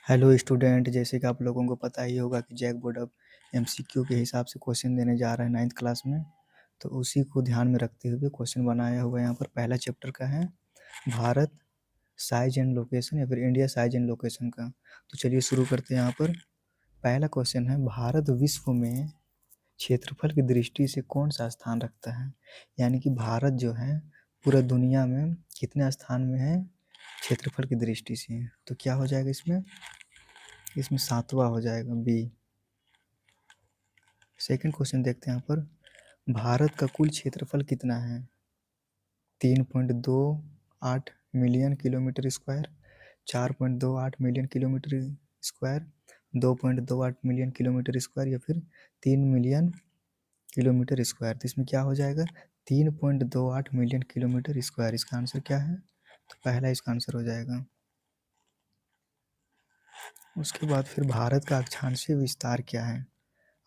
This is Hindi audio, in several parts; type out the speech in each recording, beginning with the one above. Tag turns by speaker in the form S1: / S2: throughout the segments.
S1: हेलो स्टूडेंट, जैसे कि आप लोगों को पता ही होगा कि जैक बोर्ड अब एमसीक्यू के हिसाब से क्वेश्चन देने जा रहा है 9th क्लास में। तो उसी को ध्यान में रखते हुए क्वेश्चन बनाया हुआ है। यहाँ पर पहला चैप्टर का है भारत साइज एंड लोकेशन या फिर इंडिया साइज एंड लोकेशन का। तो चलिए शुरू करते हैं। यहाँ पर पहला क्वेश्चन है, भारत विश्व में क्षेत्रफल की दृष्टि से कौन सा स्थान रखता है। यानी कि भारत जो है पूरा दुनिया में कितने स्थान में है क्षेत्रफल की दृष्टि से। तो क्या हो जाएगा इसमें 7वां हो जाएगा बी। सेकंड क्वेश्चन देखते हैं। यहाँ पर भारत का कुल क्षेत्रफल कितना है। 3.28 million kilometre square, 4.28 million kilometre square, 2.28 million kilometre square या फिर 3 मिलियन किलोमीटर स्क्वायर। तो इसमें क्या हो जाएगा 3.28 मिलियन किलोमीटर स्क्वायर। इसका आंसर क्या है, तो पहला इसका आंसर हो जाएगा। उसके बाद फिर भारत का अक्षांशीय विस्तार क्या है।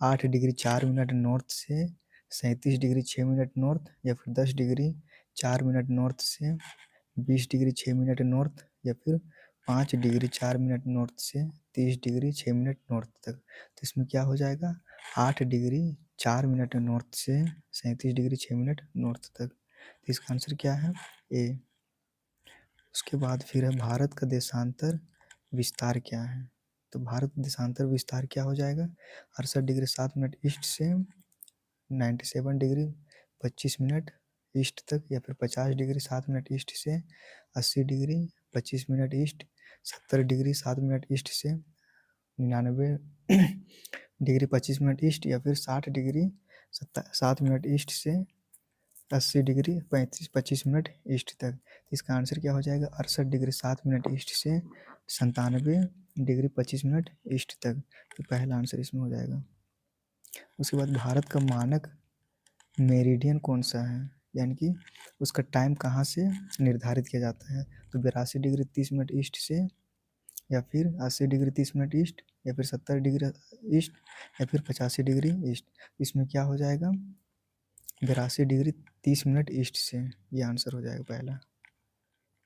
S1: 8 डिग्री 4 मिनट नॉर्थ से 37 डिग्री 6 मिनट नॉर्थ या फिर 10 डिग्री 4 मिनट नॉर्थ से 20 डिग्री 6 मिनट नॉर्थ या फिर 5 डिग्री 4 मिनट नॉर्थ से 30 डिग्री 6 मिनट नॉर्थ तक। तो इसमें क्या हो जाएगा 8 डिग्री 4 मिनट नॉर्थ से 37 डिग्री 6 मिनट नॉर्थ तक। तो इसका आंसर क्या है, ए। उसके बाद फिर है भारत का देशांतर विस्तार क्या है। तो भारत देशांतर विस्तार क्या हो जाएगा 68 डिग्री 7 मिनट ईस्ट से 97 डिग्री 25 मिनट ईस्ट तक या फिर 50 डिग्री 7 मिनट ईस्ट से 80 degree 25 minute east, 70 degree 7 minute east से 99 डिग्री 25 मिनट ईस्ट या फिर 60 डिग्री 7 मिनट ईस्ट से 80 डिग्री 25 मिनट ईस्ट तक। इसका आंसर क्या हो जाएगा 68 डिग्री 7 मिनट ईस्ट से 97 डिग्री 25 मिनट ईस्ट तक। तो पहला आंसर इसमें हो जाएगा। उसके बाद भारत का मानक मेरिडियन कौन सा है, यानी कि उसका टाइम कहाँ से निर्धारित किया जाता है। तो 82 डिग्री 30 मिनट ईस्ट से या फिर 80 डिग्री 30 मिनट ईस्ट या फिर 70 डिग्री ईस्ट या फिर 85 डिग्री ईस्ट। इसमें क्या हो जाएगा 82 डिग्री 30 मिनट ईस्ट से, ये आंसर हो जाएगा पहला।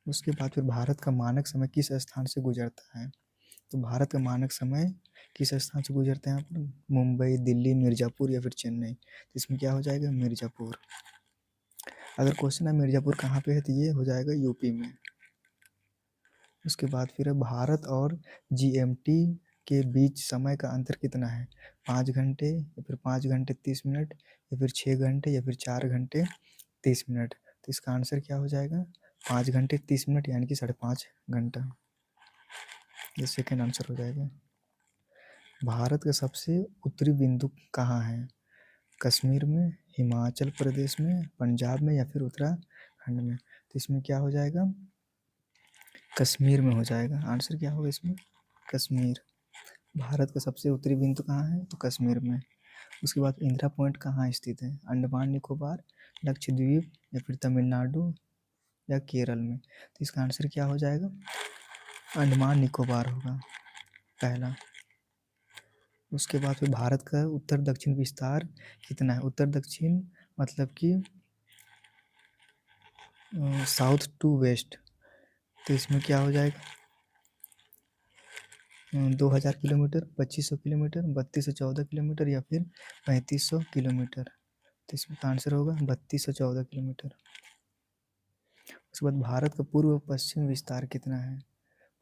S1: उसके बाद फिर भारत का मानक समय किस स्थान से गुजरता है। तो भारत का मानक समय किस स्थान से गुजरता है यहाँ पर, मुंबई, दिल्ली, मिर्ज़ापुर या फिर चेन्नई। तो इसमें क्या हो जाएगा मिर्ज़ापुर। अगर क्वेश्चन है मिर्ज़ापुर कहाँ पे है तो ये हो जाएगा यूपी में। उसके बाद फिर है भारत और जीएमटी के बीच समय का अंतर कितना है। 5 घंटे या फिर 5 घंटे 30 मिनट या फिर 6 घंटे या फिर 4 घंटे 30 मिनट। तो इसका आंसर क्या हो जाएगा 5 घंटे 30 मिनट यानी कि 5.5 घंटा। ये सेकेंड आंसर हो जाएगा। भारत का सबसे उत्तरी बिंदु कहाँ है, कश्मीर में, हिमाचल प्रदेश में, पंजाब में या फिर उत्तराखंड में। तो इसमें क्या हो जाएगा कश्मीर में हो जाएगा। आंसर क्या होगा इसमें कश्मीर। भारत का सबसे उत्तरी बिंदु कहाँ है तो कश्मीर में। उसके बाद इंदिरा पॉइंट कहाँ स्थित है, अंडमान निकोबार, लक्षद्वीप या फिर तमिलनाडु या केरल में। तो इसका आंसर क्या हो जाएगा अंडमान निकोबार होगा पहला। उसके बाद फिर भारत का उत्तर दक्षिण विस्तार कितना है। उत्तर दक्षिण मतलब कि साउथ टू वेस्ट। तो इसमें क्या हो जाएगा 2000 किलोमीटर, 2500 किलोमीटर, 3214 किलोमीटर या फिर 3500 किलोमीटर। तो इसमें का आंसर होगा 3214 किलोमीटर। उसके बाद भारत का पूर्व पश्चिम विस्तार कितना है,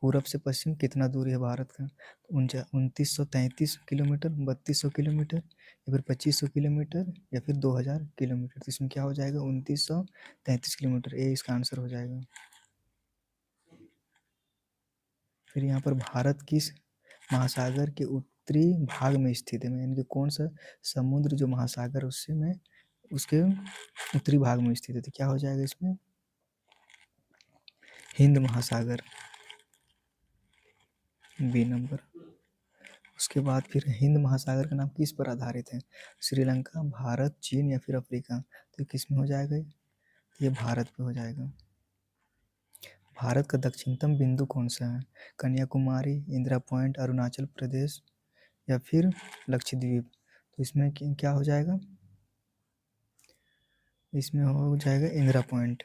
S1: पूरब से पश्चिम कितना दूरी है भारत का। 2933 किलोमीटर, 3200 किलोमीटर या फिर 2500 किलोमीटर या फिर 2000 किलोमीटर। तो इसमें क्या हो जाएगा 2933 किलोमीटर, ये इसका आंसर हो जाएगा। फिर यहाँ पर भारत किस महासागर के उत्तरी भाग में स्थित है, यानी कि कौन सा समुद्र जो महासागर उससे में उसके उत्तरी भाग में स्थित है। तो क्या हो जाएगा इसमें हिंद महासागर, बी नंबर। उसके बाद फिर हिंद महासागर का नाम किस पर आधारित है, श्रीलंका, भारत, चीन या फिर अफ्रीका। तो किस में हो जाएगा ये भारत पे हो जाएगा। भारत का दक्षिणतम बिंदु कौन सा है, कन्याकुमारी, इंदिरा पॉइंट, अरुणाचल प्रदेश या फिर लक्षद्वीप। तो इसमें क्या हो जाएगा इसमें हो जाएगा इंदिरा पॉइंट।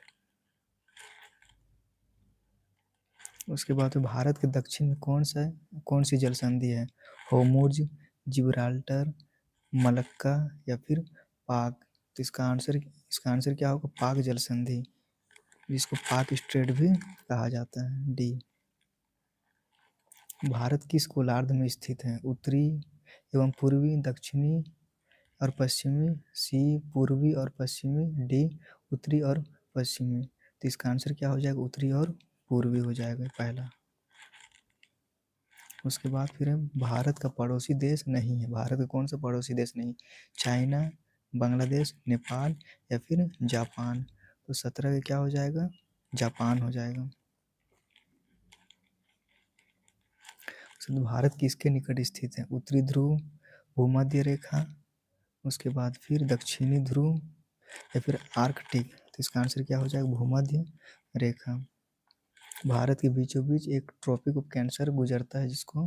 S1: उसके बाद भारत के दक्षिण में कौन सा कौन सी जल संधि है? होर्मुज, जिब्राल्टर, मलक्का या फिर पाक? तो इसका आंसर क्या होगा? पाक जल संधि, जिसको पाक स्ट्रेट भी कहा जाता है। डी। भारत किस गोलार्ध में स्थित है? उत्तरी एवं पूर्वी, दक्षिणी और पश्चिमी, सी पूर्वी और पश्चिमी, डी उत्तरी और पश्चिमी। तो इसका आंसर क्या हो जाएगा? उत्तरी और पूर्वी हो जाएगा पहला। उसके बाद फिर है भारत का पड़ोसी देश नहीं है। भारत का कौन सा पड़ोसी देश नहीं? चाइना, बांग्लादेश, नेपाल या फिर जापान? तो 17 का क्या हो जाएगा? जापान हो जाएगा। तो भारत किसके निकट स्थित है? उत्तरी ध्रुव, भूमध्य रेखा, उसके बाद फिर दक्षिणी ध्रुव या फिर आर्कटिक? तो इसका आंसर क्या हो जाएगा? भूमध्य रेखा। भारत के बीचों बीच एक ट्रॉपिक ऑफ कैंसर गुजरता है, जिसको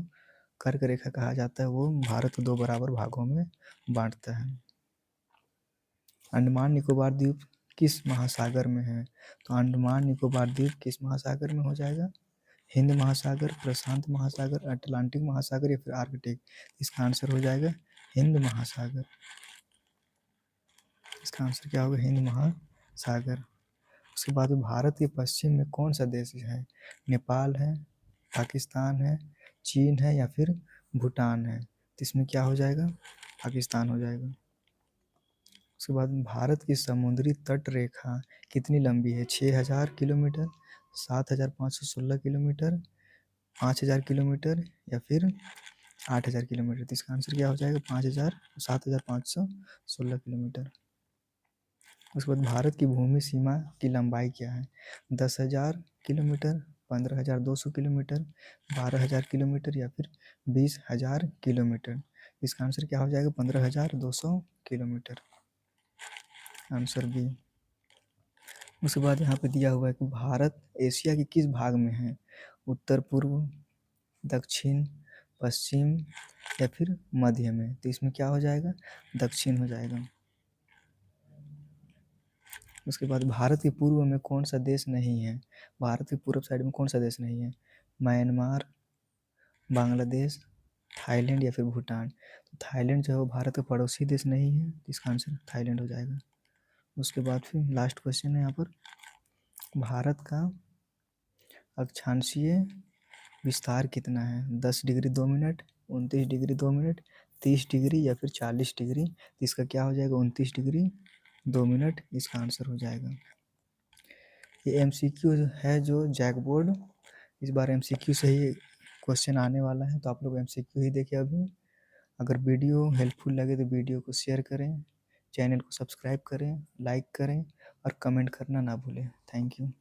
S1: कर्क रेखा कहा जाता है। वो भारत को 2 बराबर भागों में बांटता है। अंडमान निकोबार द्वीप किस महासागर में है? तो अंडमान निकोबार द्वीप किस महासागर में हो जाएगा? हिंद महासागर, प्रशांत महासागर, अटलांटिक महासागर या फिर आर्कटिक? इसका आंसर हो जाएगा हिंद महासागर। इसका आंसर क्या होगा? हिंद महासागर। उसके बाद भारत के पश्चिम में कौन सा देश है? नेपाल है, पाकिस्तान है, चीन है या फिर भूटान है? तो इसमें क्या हो जाएगा? पाकिस्तान हो जाएगा। उसके बाद भारत की समुद्री तट रेखा कितनी लंबी है? 6000 किलोमीटर, 7516 किलोमीटर, 5000 किलोमीटर या फिर 8000 किलोमीटर? तो इसका आंसर क्या हो जाएगा? 7516 किलोमीटर। उसके बाद भारत की भूमि सीमा की लंबाई क्या है? 10,000 किलोमीटर, 15,200 किलोमीटर, 12,000 किलोमीटर या फिर 20,000 किलोमीटर? इसका आंसर क्या हो जाएगा? 15,200 किलोमीटर। Answer B. उसके बाद यहाँ पे दिया हुआ है कि भारत एशिया के किस भाग में है? उत्तर पूर्व, दक्षिण, पश्चिम या फिर मध्य में? तो इसमें क्या हो जाएगा? दक्षिण हो जाएगा। उसके बाद भारत के पूर्व में कौन सा देश नहीं है? भारत के पूर्व साइड में कौन सा देश नहीं है? म्यांमार, बांग्लादेश, थाईलैंड या फिर भूटान? तो थाईलैंड जो है वो भारत का पड़ोसी देश नहीं है, इसका आंसर थाईलैंड हो जाएगा। उसके बाद फिर लास्ट क्वेश्चन है यहाँ पर, भारत का अक्षांशीय विस्तार कितना है? 10 degree 2 minute, 29 degree 2 minute, 30 degree या फिर 40 डिग्री? तो इसका क्या हो जाएगा? 29 डिग्री 2 मिनट इसका आंसर हो जाएगा। ये MCQ है जो जैक बोर्ड, इस बार MCQ से ही क्वेश्चन आने वाला है, तो आप लोग MCQ ही देखें अभी। अगर वीडियो हेल्पफुल लगे तो वीडियो को शेयर करें, चैनल को सब्सक्राइब करें, लाइक करें और कमेंट करना ना भूलें। Thank you.